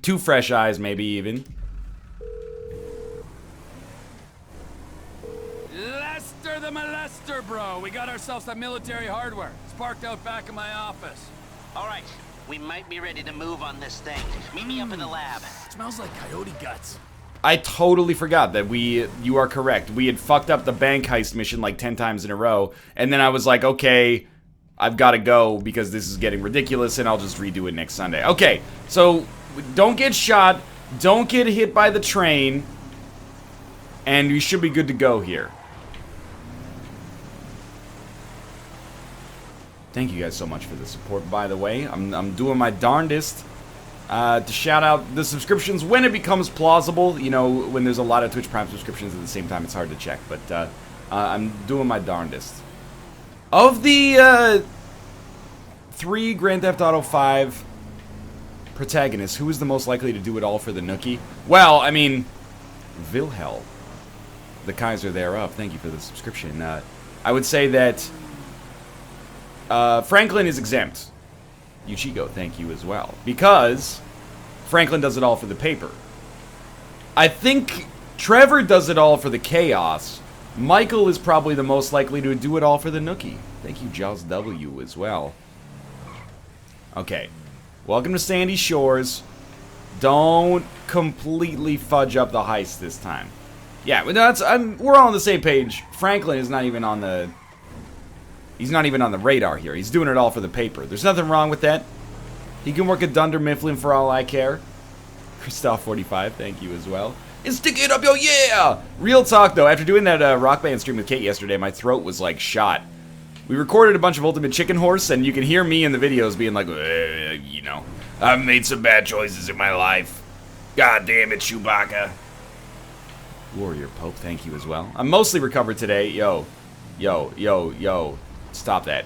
2 fresh eyes, maybe even. Lester the molester, bro. We got ourselves some military hardware. It's parked out back in my office. All right, we might be ready to move on this thing. Meet me up in the lab. Smells like coyote guts. I totally forgot that you are correct. We had fucked up the bank heist mission like 10 times in a row, and then I was like, okay, I've got to go because this is getting ridiculous, and I'll just redo it next Sunday. Okay, so don't get shot, don't get hit by the train, and we should be good to go here. Thank you guys so much for the support, by the way. I'm doing my darndest to shout out the subscriptions when it becomes plausible. You know, when there's a lot of Twitch Prime subscriptions at the same time, it's hard to check. But I'm doing my darndest. Of the 3 Grand Theft Auto 5 protagonists, who is the most likely to do it all for the nookie? Well, I mean, Wilhelm, the Kaiser thereof. Thank you for the subscription. I would say that Franklin is exempt. Yuchiko, thank you as well. Because Franklin does it all for the paper. I think Trevor does it all for the chaos. Michael is probably the most likely to do it all for the nookie. Thank you, Jaws W, as well. Okay. Welcome to Sandy Shores. Don't completely fudge up the heist this time. Yeah, we're all on the same page. Franklin is not even on the... He's not even on the radar here. He's doing it all for the paper. There's nothing wrong with that. He can work at Dunder Mifflin for all I care. Christoph45, thank you as well. And stick it up, yo, yeah! Real talk, though. After doing that Rock Band stream with Kate yesterday, my throat was, like, shot. We recorded a bunch of Ultimate Chicken Horse, and you can hear me in the videos being like, you know, I've made some bad choices in my life. God damn it, Chewbacca. Warrior Pope, thank you as well. I'm mostly recovered today. Yo. Stop that.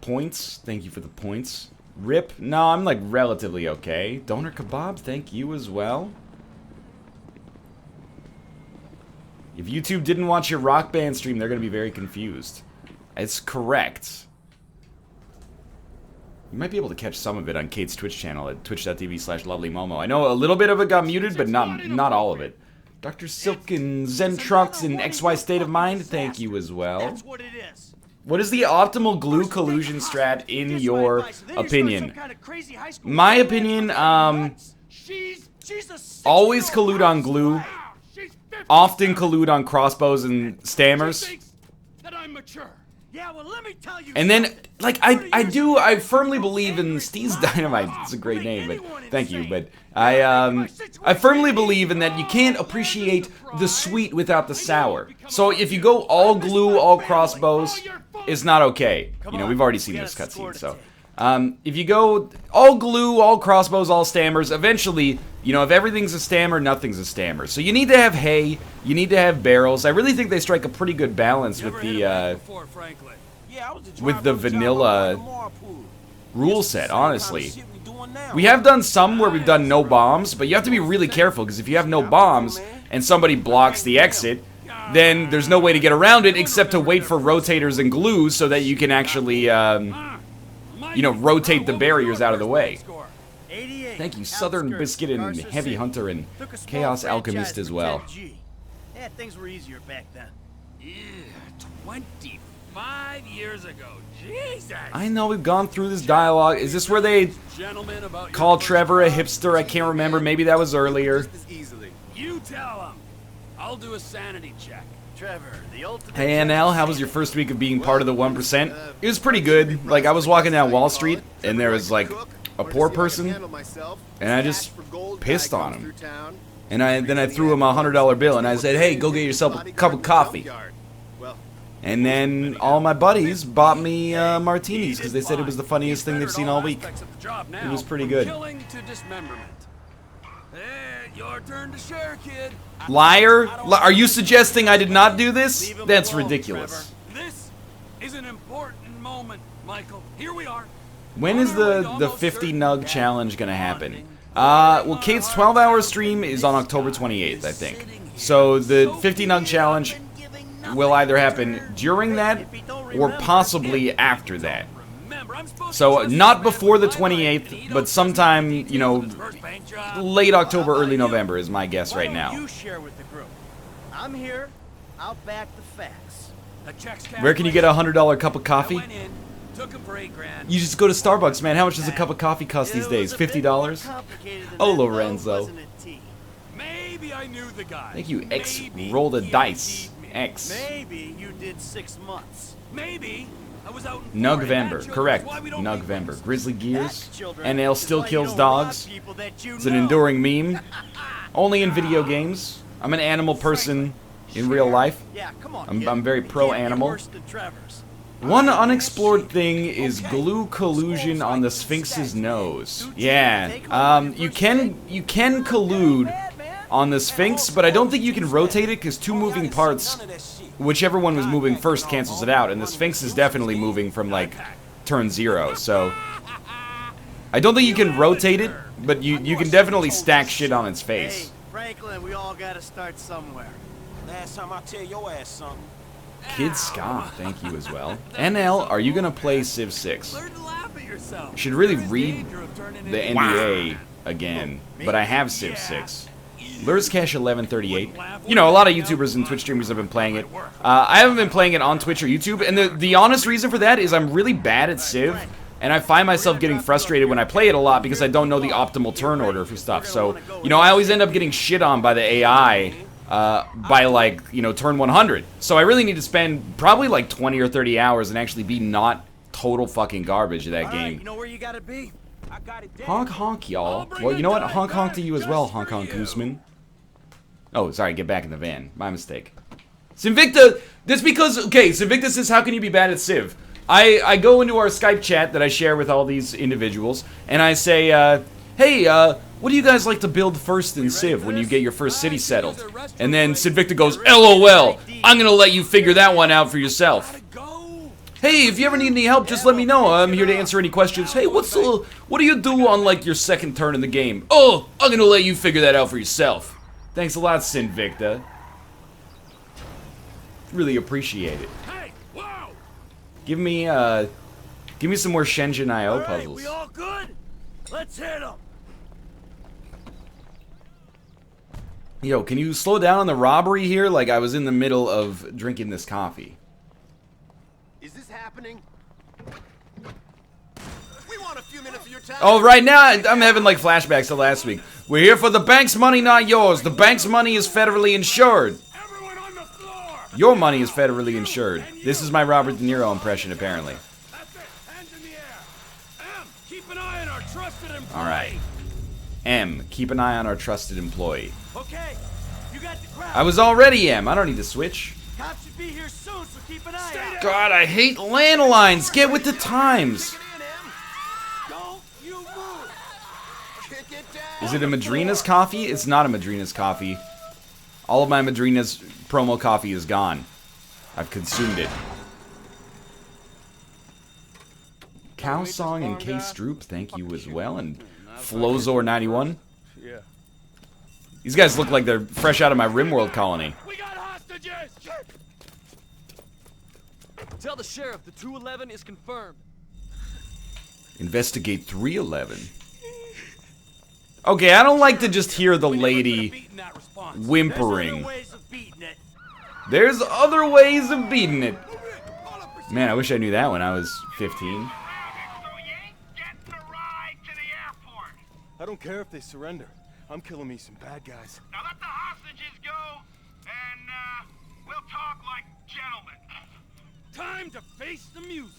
Points. Thank you for the points. Rip. No, I'm like relatively okay. Donor Kebab. Thank you as well. If YouTube didn't watch your Rock Band stream, they're going to be very confused. It's correct. You might be able to catch some of it on Kate's Twitch channel at twitch.tv/lovelymomo. I know a little bit of it got muted, but not all of it. Dr. Silk and Zentrux and XY State of Mind, thank you as well. What is the optimal glue collusion strat in your opinion? My opinion, always collude on glue, often collude on crossbows and stammers. And then, like, I firmly believe in Steve's Dynamite. It's a great name, but thank you. But I firmly believe in that you can't appreciate the sweet without the sour. So if you go all glue, all crossbows, it's not okay. You know, we've already seen this cutscene, so. If you go all glue, all crossbows, all stammers, eventually, you know, if everything's a stammer, nothing's a stammer. So you need to have hay, you need to have barrels. I really think they strike a pretty good balance with the vanilla rule set, honestly. We have done some where we've done no bombs, but you have to be really careful, because if you have no bombs and somebody blocks the exit, then there's no way to get around it except to wait for rotators and glues so that you can actually, you know, rotate the barriers out of the way. Thank you, Southern Biscuit and Heavy Hunter and Chaos Alchemist as well. Yeah, things were easier back then. 25 years ago. Jesus. I know we've gone through this dialogue. Is this where they call Trevor a hipster? I can't remember. Maybe that was earlier. You tell him. I'll do a sanity check. Trevor, the ultimate. Hey, NL, how was your first week of being part of the 1%? It was pretty good. Like, I was walking down Wall Street, and there was, like, a poor person, and I just pissed on him. And then I threw him a $100 bill, and I said, hey, go get yourself a cup of coffee. And then all my buddies bought me martinis, because they said it was the funniest thing they've seen all week. It was pretty good. Your turn to share, kid. Liar? Are you suggesting I did not do this? That's ridiculous. This is an important moment, Michael. Here we are. When is the 50 nug challenge gonna happen? Well, Kate's 12-hour stream is on October 28th, I think. So the 50 nug challenge will either happen during that or possibly after that. So not before the 28th, but sometime, you know, late October, early November is my guess right now. You share with the group. I'm here. I'll back the facts. Where can you get a $100 cup of coffee? You just go to Starbucks, man. How much does a cup of coffee cost these days? $50? Oh, Lorenzo. Maybe I knew the guy. Thank you, X. Roll a dice. X. Maybe you did 6 months. Maybe I was out in Nugvember, correct. Nugvember. Grizzly Gears. NL still kills dogs. It's an enduring meme. Only in video games. I'm an animal person in real life. Yeah, come on. I'm very pro-animal. Worse than Trevor's. One unexplored thing is glue collusion on the Sphinx's nose. Yeah, you can collude on the Sphinx, but I don't think you can rotate it because two moving parts, whichever one was moving first cancels it out, and the Sphinx is definitely moving from like turn 0, so I don't think you can rotate it, but you can definitely stack shit on its face. Hey, Franklin, we all gotta start somewhere. Last time I tell your ass something. Kid Scott, thank you as well. NL, are you gonna play Civ 6? Learn to laugh at yourself. Should really read the NDA again, but I have Civ 6. Lures Cash 1138. You know, a lot of YouTubers and Twitch streamers have been playing it. I haven't been playing it on Twitch or YouTube, and the honest reason for that is I'm really bad at Civ, and I find myself getting frustrated when I play it a lot because I don't know the optimal turn order for stuff. So, you know, I always end up getting shit on by the AI by like, you know, turn 100. So I really need to spend probably like 20 or 30 hours and actually be not total fucking garbage at that game. You know where you gotta be? I got it down. Honk honk, y'all. Well, you know what? Honk honk to you as well, honk honk Gooseman. Oh, sorry, get back in the van. My mistake. Sinvicta, that's because, okay, Sinvicta says, how can you be bad at Civ? I go into our Skype chat that I share with all these individuals, and I say, hey, what do you guys like to build first in Civ when you get your first city settled? And then Sinvicta goes, LOL, I'm gonna let you figure that one out for yourself. Hey, if you ever need any help, just let me know. I'm here to answer any questions. Hey, what do you do on, like, your second turn in the game? Oh, I'm gonna let you figure that out for yourself. Thanks a lot, Sinvicta. Really appreciate it. Hey, whoa! Give me some more Shenzhen IO puzzles. We all good? Let's hit them. Yo, can you slow down on the robbery here? Like, I was in the middle of drinking this coffee. Is this happening? We want a few minutes of your time. Oh, right now, I'm having, like, flashbacks to last week. We're here for the bank's money, not yours. The bank's money is federally insured. Everyone on the floor! Your money is federally insured. This is my Robert De Niro impression, apparently. That's it. Hands in the air. M, keep an eye on our trusted employee. All right. M, keep an eye on our trusted employee. Okay, you got the crowd. I was already M. I don't need to switch. Cops should be here soon, so keep an eye out. God, I hate landlines. Get with the times. Don't you move. Kick it down. Is it a Madrina's coffee? It's not a Madrina's coffee. All of my Madrina's promo coffee is gone. I've consumed it. Cow Song and K Stroop, thank you as well. And Flozor91. Yeah. These guys look like they're fresh out of my RimWorld colony. We got hostages! Tell the sheriff the 211 is confirmed. Investigate 311. Okay, I don't like to just hear the lady whimpering. There's other ways of beating it. Man, I wish I knew that when I was 15. I don't care if they surrender. I'm killing me some bad guys. Now let the hostages go, and we'll talk like gentlemen. Time to face the music.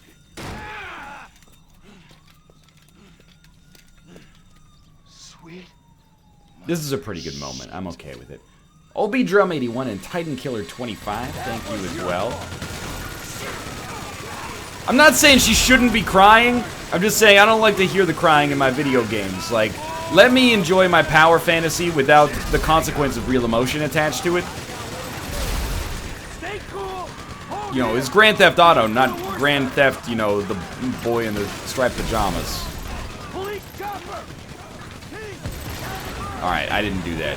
Sweet. This is a pretty good moment. I'm okay with it. OB Drum 81 and Titan Killer 25, thank you as well. I'm not saying she shouldn't be crying. I'm just saying I don't like to hear the crying in my video games. Like, let me enjoy my power fantasy without the consequence of real emotion attached to it. Stay cool. You know, it's Grand Theft Auto, not Grand Theft, you know, the boy in the striped pajamas. Police chopper. Alright, I didn't do that.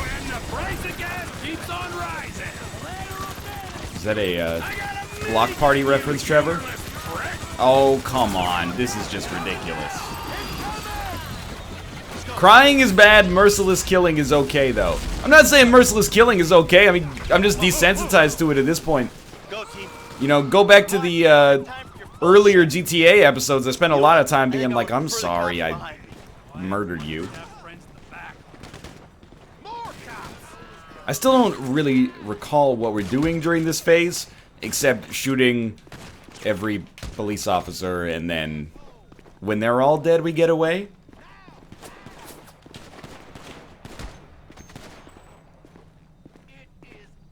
And the price again keeps on rising. Is that a block party reference, Trevor? Oh, come on. This is just ridiculous. Crying is bad, merciless killing is okay, though. I'm not saying merciless killing is okay. I mean, I'm just desensitized to it at this point. You know, go back to the earlier GTA episodes. I spent a lot of time being like, I'm sorry I murdered you. I still don't really recall what we're doing during this phase, except shooting every police officer, and then when they're all dead, we get away.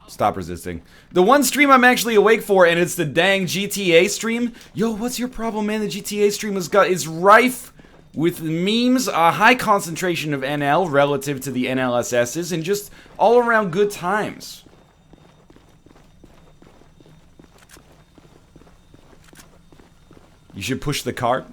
Stop resisting. The one stream I'm actually awake for, and it's the dang GTA stream. Yo, what's your problem, man? The GTA stream is rife with memes, a high concentration of NL relative to the NLSS's, and just all around good times. You should push the cart.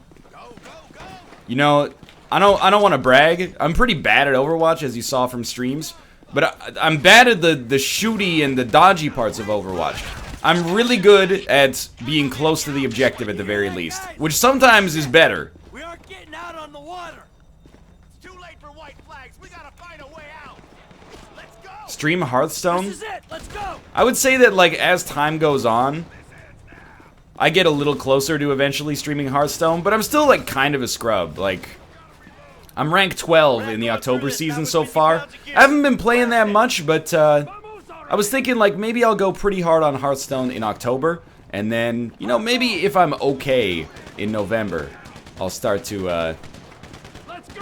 You know, I don't want to brag. I'm pretty bad at Overwatch, as you saw from streams. But I'm bad at the shooty and the dodgy parts of Overwatch. I'm really good at being close to the objective at the very least, which sometimes is better. We aren't getting out on the water. It's too late for white flags. We gotta find a way out. Let's go. Stream Hearthstone? This is it. Let's go. I would say that, like, as time goes on, I get a little closer to eventually streaming Hearthstone, but I'm still, like, kind of a scrub. Like, I'm ranked 12 in the October season so far. I haven't been playing that much, but I was thinking, like, maybe I'll go pretty hard on Hearthstone in October, and then, you know, maybe if I'm okay in November, I'll start to,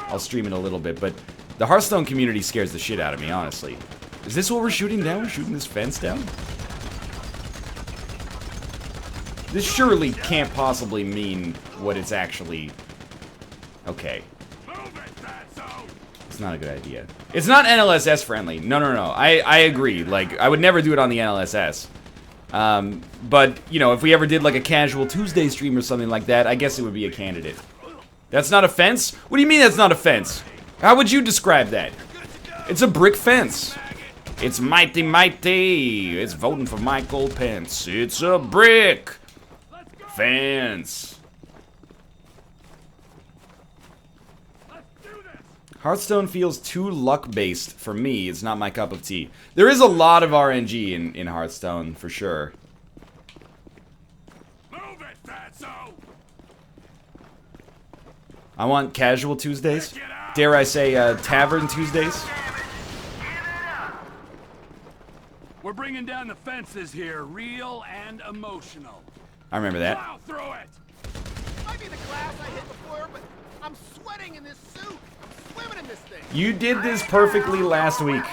I'll stream it a little bit. But the Hearthstone community scares the shit out of me, honestly. Is this what we're shooting down? We're shooting this fence down? This surely can't possibly mean what it's actually... Okay. It's not a good idea. It's not NLSS friendly. No. I agree. Like, I would never do it on the NLSS. But, you know, if we ever did, like, a casual Tuesday stream or something like that, I guess it would be a candidate. That's not a fence? What do you mean that's not a fence? How would you describe that? It's a brick fence. It's mighty, mighty. It's voting for Michael Pence. It's a brick fence. Hearthstone feels too luck-based for me. It's not my cup of tea. There is a lot of RNG in Hearthstone, for sure. Move it, fatso! I want casual Tuesdays. Dare I say, Tavern Tuesdays? We're bringing down the fences here, real and emotional. I remember that. Plow through it! Might be the glass I hit before, but I'm sweating in this suit. Swimming in this thing. You did this perfectly last week.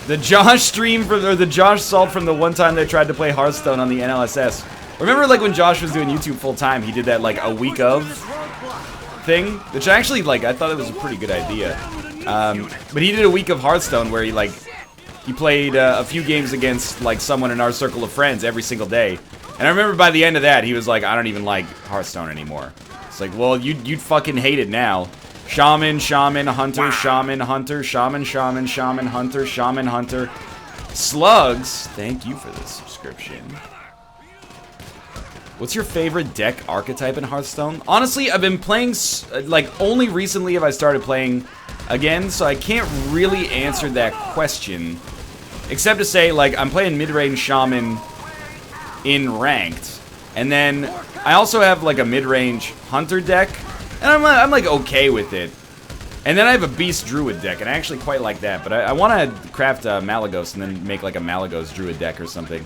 The Josh stream or the Josh Salt from the one time they tried to play Hearthstone on the NLSS. Remember, like, when Josh was doing YouTube full time, he did that, like, a week of thing, which actually, like, I thought it was a pretty good idea. But he did a week of Hearthstone where he played a few games against, like, someone in our circle of friends every single day. And I remember by the end of that, he was like, I don't even like Hearthstone anymore. It's like, well, you'd fucking hate it now. Shaman, shaman, hunter, shaman, hunter, shaman, shaman, shaman, hunter, shaman, hunter. Slugs, thank you for this subscription. What's your favorite deck archetype in Hearthstone? Honestly, I've been playing, like, only recently have I started playing again, so I can't really answer that question. Except to say, like, I'm playing mid-range shaman in ranked. And then I also have, like, a mid-range hunter deck. And I'm like, okay with it. And then I have a Beast Druid deck, and I actually quite like that. But I want to craft a Malagos and then make, like, a Malagos Druid deck or something.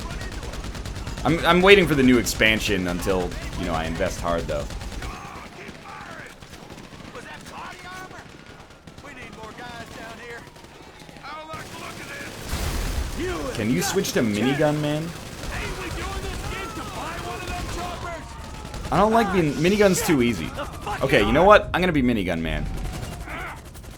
I'm waiting for the new expansion until, you know, I invest hard, though. Was that body armor? We need more guys down here. Oh, look at this! Can you switch to minigun, man? Hey, we doing this game to buy one of them choppers? I don't like being... Minigun's too easy. Okay, you know what? I'm gonna be minigun, man.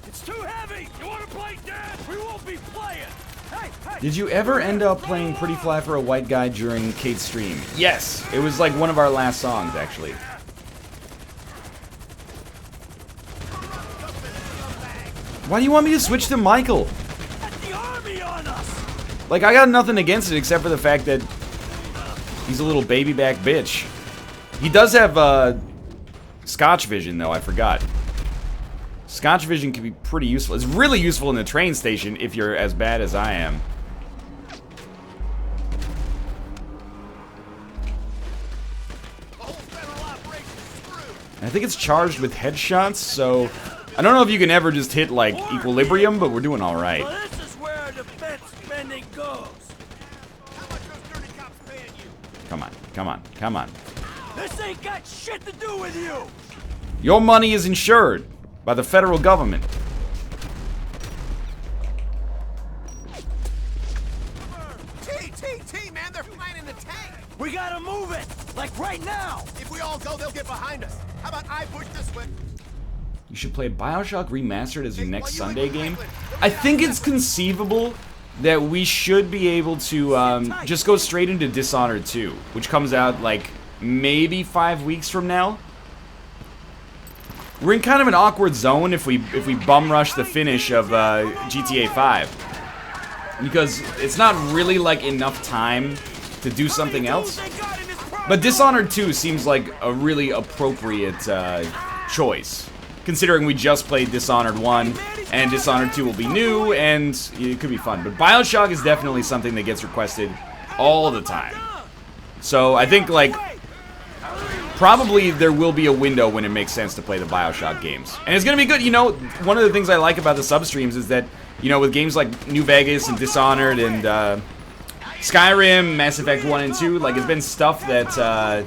It's too heavy! You wanna play dead? We won't be playing! Hey! Did you ever end up playing Pretty Fly for a White Guy during Kate's stream? Yes! It was like one of our last songs, actually. Why do you want me to switch to Michael? That's the army on us. Like, I got nothing against it except for the fact that He's a little baby back bitch. He does have Scotch vision, though. I forgot. Scotch vision can be pretty useful. It's really useful in the train station if you're as bad as I am. I think it's charged with headshots, so I don't know if you can ever just hit like equilibrium, but we're doing all right. Well, this is where defense spending goes. How much those dirty cops paying you? Come on, come on, come on. This ain't got shit to do with you. Your money is insured by the federal government. T, man, they're flying in the tank. We gotta move it, like right now. If we all go, they'll get behind us. How about I push this way? You should play BioShock Remastered as your next Sunday game. I think it's conceivable that we should be able to just go straight into Dishonored 2, which comes out like maybe 5 weeks from now. We're in kind of an awkward zone if we bum rush the finish of GTA 5, because it's not really like enough time to do something else. But Dishonored 2 seems like a really appropriate choice, considering we just played Dishonored 1, and Dishonored 2 will be new, and it could be fun. But BioShock is definitely something that gets requested all the time. So I think, like, probably there will be a window when it makes sense to play the BioShock games. And it's gonna be good. You know, one of the things I like about the substreams is that, you know, with games like New Vegas and Dishonored and Skyrim, Mass Effect 1 and 2, like, it's been stuff that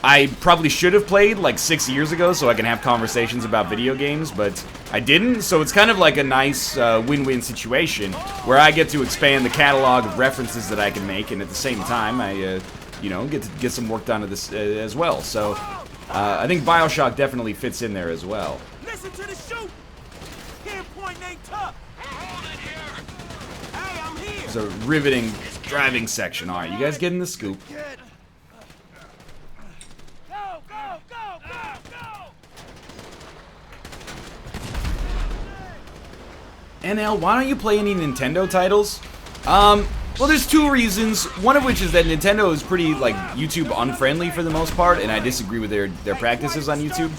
I probably should have played like 6 years ago so I can have conversations about video games, but I didn't. So it's kind of like a nice win-win situation where I get to expand the catalog of references that I can make, and at the same time I you know, get some work done to this as well. So I think BioShock definitely fits in there as well. Listen to the shoot. Pinpoint ain't tough. Hold it here. Hey, I'm here. There's a riveting driving section. All right, you guys getting the scoop? Go, go, go, go, go. NL, why don't you play any Nintendo titles? Well, there's two reasons. One of which is that Nintendo is pretty, like, YouTube unfriendly for the most part, and I disagree with their practices on YouTube.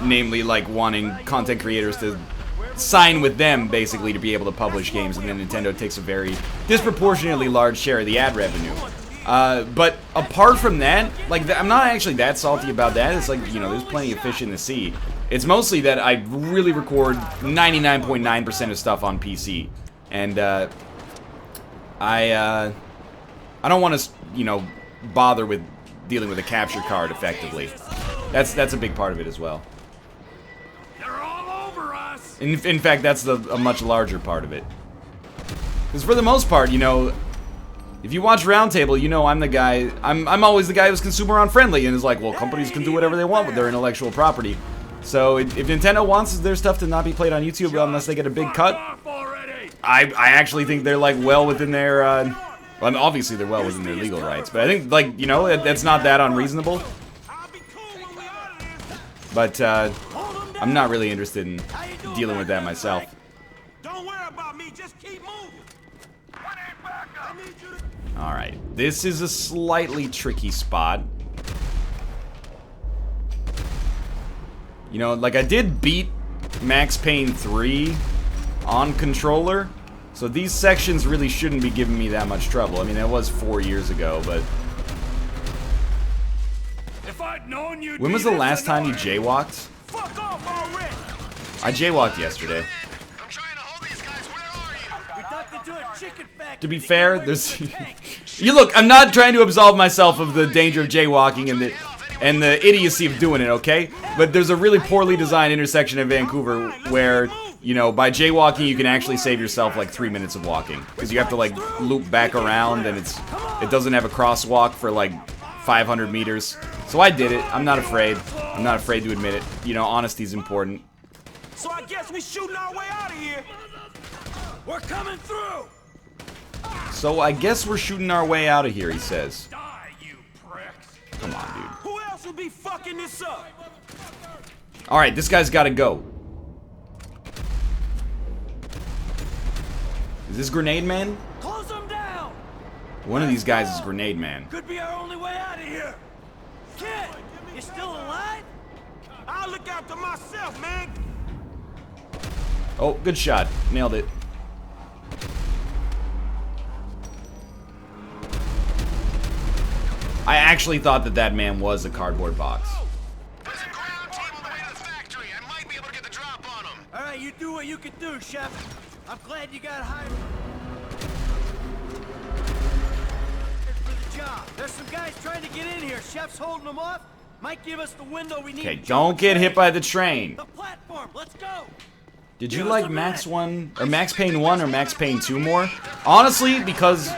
Namely, like, wanting content creators to sign with them, basically, to be able to publish games, and then Nintendo takes a very disproportionately large share of the ad revenue. But apart from that, like, I'm not actually that salty about that. It's like, you know, there's plenty of fish in the sea. It's mostly that I really record 99.9% of stuff on PC, and I don't want to, you know, bother with dealing with a capture card effectively. That's a big part of it as well. They're all over us. In fact, that's a much larger part of it. Because for the most part, you know, if you watch Roundtable, you know I'm the guy. I'm always the guy who's consumer unfriendly and is like, well, companies can do whatever they want with their intellectual property. So if Nintendo wants their stuff to not be played on YouTube unless they get a big cut, I actually think they're, like, well within their, well, obviously they're well within their legal rights, but I think, like, you know, that's not that unreasonable. But, I'm not really interested in dealing with that myself. Don't worry about me, just keep moving. Alright, this is a slightly tricky spot. You know, like, I did beat Max Payne 3 on controller, so these sections really shouldn't be giving me that much trouble. I mean, that was 4 years ago, but If I'd known you'd when was the last time you jaywalked? Fuck off already. I jaywalked yesterday. I'm trying to hold these guys. Where are you? We ducked into a chicken factory. To be fair, there's you look, I'm not trying to absolve myself of the danger of jaywalking and the idiocy of doing it, okay? But there's a really poorly designed intersection in Vancouver where, you know, by jaywalking you can actually save yourself like 3 minutes of walking, because you have to, like, loop back around, and it doesn't have a crosswalk for like 500 meters. So I did it. I'm not afraid. I'm not afraid to admit it. You know, honesty's important. So I guess we shooting our way out of here. We're coming through. So I guess we're shooting our way out of here, he says. Die, you pricks. Come on, dude. Who else would be fucking this up? Alright, this guy's gotta go. Is this Grenade Man? Close them down. One of these guys is Grenade Man. Could be our only way out of here. Kid, you still alive? I'll look after myself, man. Oh, good shot. Nailed it. I actually thought that that man was a cardboard box. There's a ground team on the way to the factory. I might be able to get the drop on them. All right, you do what you can do, Chef. I'm glad you got hired for the job. There's some guys trying to get in here. Chef's holding them off. Might give us the window we need. Okay, to don't get hit by the train. the platform. Let's go. Did you like Max 1 or Max Payne 1 or Max Payne 2 more? Honestly, because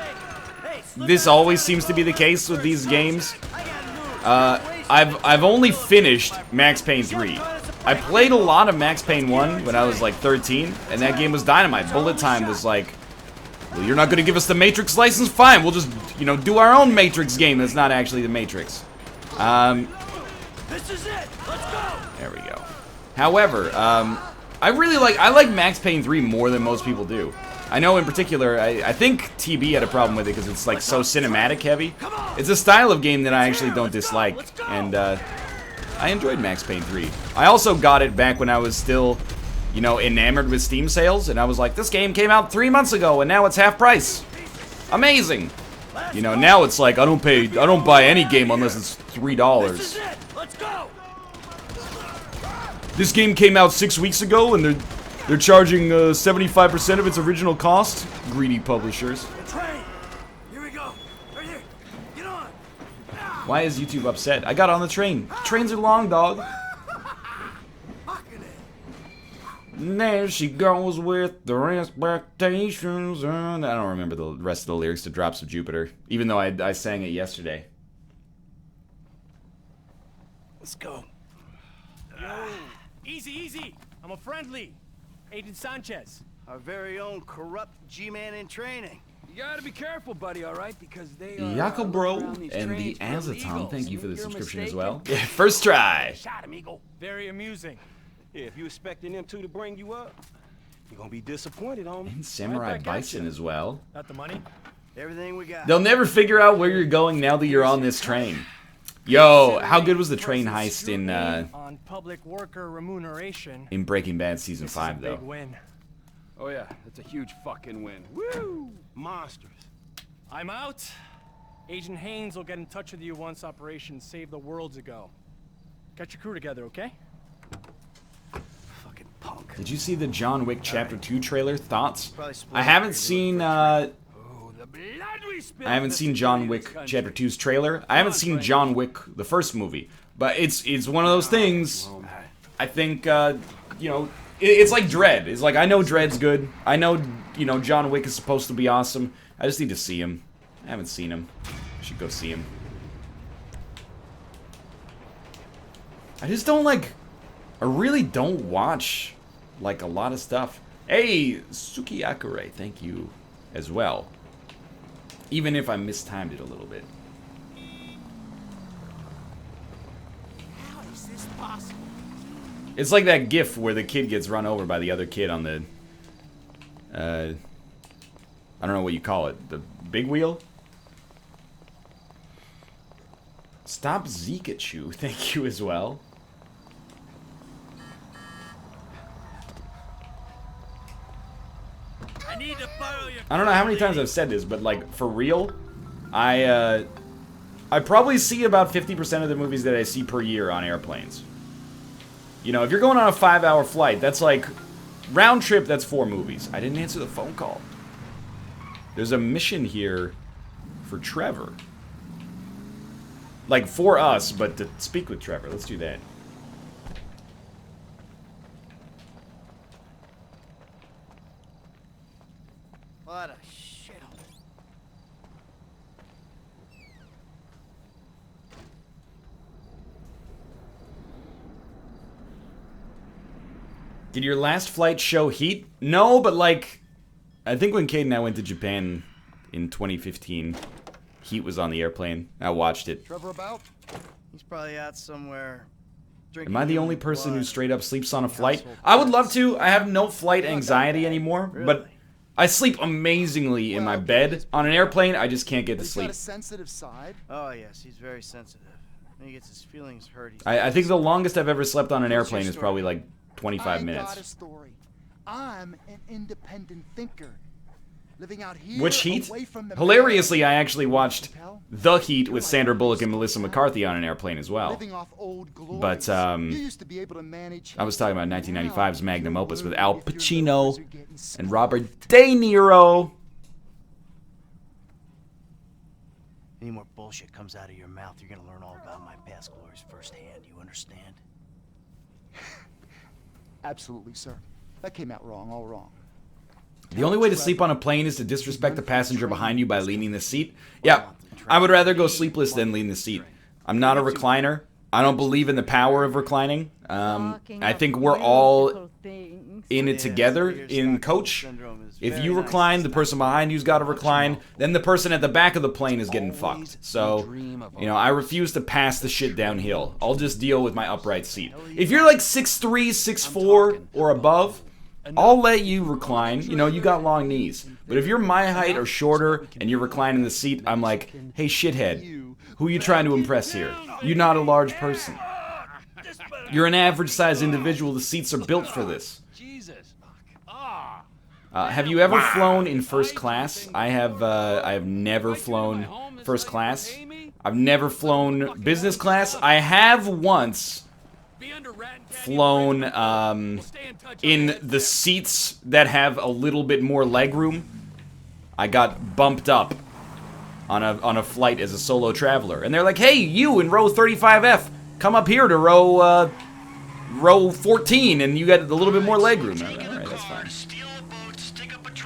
this always seems to be the case with these games. I've only finished Max Payne 3. I played a lot of Max Payne 1 when I was like 13, and that game was dynamite. Bullet Time was like, well, you're not going to give us the Matrix license? Fine, we'll just, you know, do our own Matrix game that's not actually the Matrix. This is it. Let's go. There we go. However, I like Max Payne 3 more than most people do. I know in particular, I think TB had a problem with it because it's like so cinematic heavy. It's a style of game that I actually don't dislike, and I enjoyed Max Payne 3. I also got it back when I was still, you know, enamored with Steam sales, and I was like, this game came out 3 months ago, and now it's half price. Amazing. You know, now it's like I don't buy any game unless it's $3. This is it. Let's go. This game came out 6 weeks ago, and they're charging 75% of its original cost. Greedy publishers. The train. Here we go. Right here. Get on. Why is YouTube upset? I got on the train. Trains are long, dog. There she goes with the expectations. I don't remember the rest of the lyrics to Drops of Jupiter, even though I sang it yesterday. Let's go. Easy, easy. I'm a friendly. Agent Sanchez. Our very own corrupt G-man in training. You gotta be careful, buddy, alright? Because they are... Yakobro and the Azaton, thank you for the subscription as well. Yeah, first try. Shot, amigo. Very amusing. Yeah, if you expecting them two to bring you up, you're gonna be disappointed, homie. And Samurai Bison as well. Got the money? Everything we got. They'll never figure out where you're going now that you're on this train. Yo, how good was the train heist in on public worker remuneration. in Breaking Bad season 5 though? Big win. Oh yeah, that's a huge fucking win. Woo! Monsters. I'm out. Agent Haynes will get in touch with you once Operation Save the World's ago. Get your crew together, okay? Fucking punk. Did you see the John Wick Chapter 2 trailer? Thoughts? I haven't seen I haven't seen John Wick Chapter 2's trailer. I haven't seen John Wick the first movie, but it's one of those things. I think you know, it's like Dredd. It's like I know Dredd's good. I know, you know, John Wick is supposed to be awesome. I just need to see him. I haven't seen him. I should go see him. I just don't like. I really don't watch like a lot of stuff. Hey, Suki Akure, thank you as well. Even if I mistimed it a little bit. How is this possible? It's like that gif where the kid gets run over by the other kid on the... I don't know what you call it. The big wheel? Stop Zikachu, thank you as well. I don't know how many times I've said this, but like for real, I probably see about 50% of the movies that I see per year on airplanes. You know, if you're going on a 5-hour flight, that's like round trip. That's 4 movies. I didn't answer the phone call. There's a mission here for Trevor, like for us, but to speak with Trevor. Let's do that. What a shithole. Did your last flight show heat? No, but like, I think when Kate and I went to Japan in 2015, Heat was on the airplane. I watched it. Trevor about? He's probably out somewhere. Am I the only person who straight up sleeps on a flight? I would love to. I have no flight anxiety anymore, but I sleep amazingly in my bed. On an airplane, I just can't get to He's got sleep. a sensitive side. Oh, yes, he's very sensitive. When he gets his feelings hurt, he's I think the longest I've ever slept on an airplane is probably like 25 I got a minutes. story. I'm an independent thinker. Living out here, Which Heat? away from the Hilariously, I actually watched The Heat with Sandra Bullock and Melissa McCarthy on an airplane as well. living off old glories. But, You used to be able to manage I was talking about now 1995's magnum you're opus with worried Al if your Pacino levers are getting and Robert De Niro. Any more bullshit comes out of your mouth, you're gonna learn all about my past glories firsthand. You understand? Absolutely, sir. That came out wrong, all wrong. The only way to sleep on a plane is to disrespect the passenger behind you by leaning the seat. Yeah, I would rather go sleepless than lean the seat. I'm not a recliner. I don't believe in the power of reclining. I think we're all in it together in coach. If you recline, the person behind you's got to recline. Then the person at the back of the plane is getting fucked. So, you know, I refuse to pass the shit downhill. I'll just deal with my upright seat. If you're like 6'3", 6'4", or above, I'll let you recline. You know, you got long knees. But if you're my height or shorter and you're reclining the seat, I'm like, hey, shithead, who are you trying to impress here? You're not a large person. You're an average-sized individual. The seats are built for this. Jesus. Have you ever flown in first class? I have never flown first class. I've never flown business class. I have once flown in the seats that have a little bit more legroom. I got bumped up on a flight as a solo traveler, and they're like, "Hey, you in row 35F, come up here to row 14, and you got a little bit more legroom."